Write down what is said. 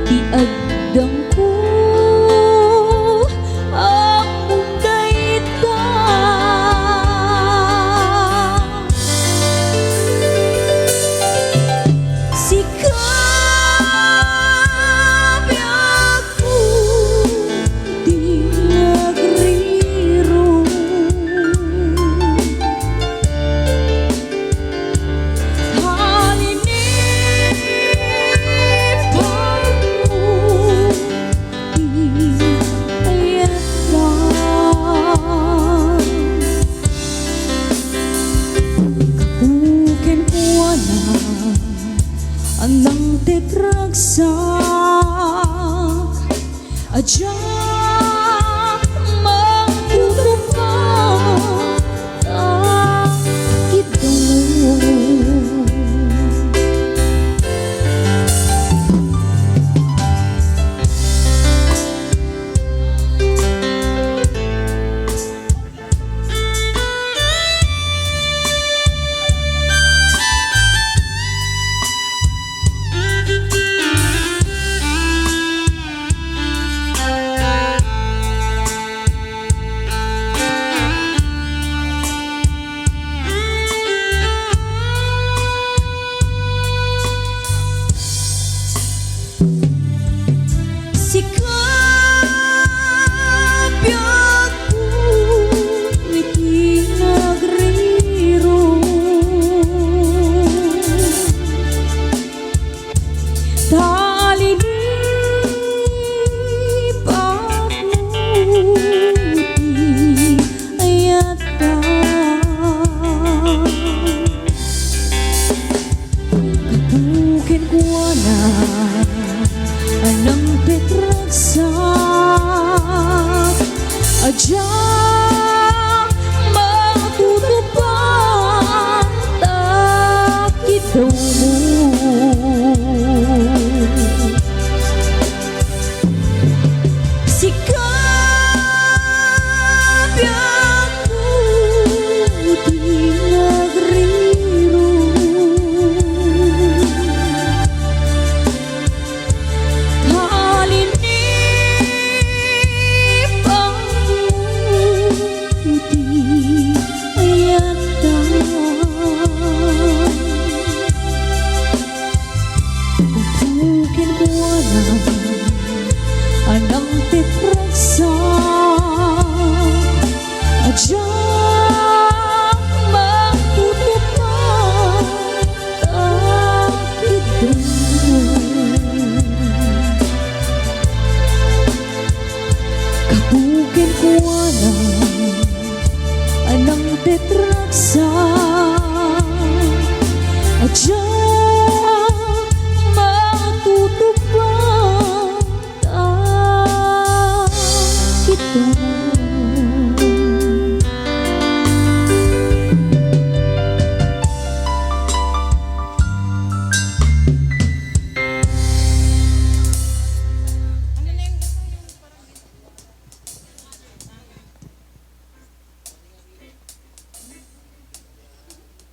iagdang ko among daita. Sikap ako di nagriro, anang tetragsak ajak mangtutupan ang Kiddaw. Sikap ako iti nagriro, talinip ako iti ayata. Katukin ko na anang tetragsak ajak matutupan ang Kiddaw mo. Sikap ako di nagriro, anang tetragsak ajak mangtutupan ang Kiddaw. Kabukin ko na anang tetragsak ajak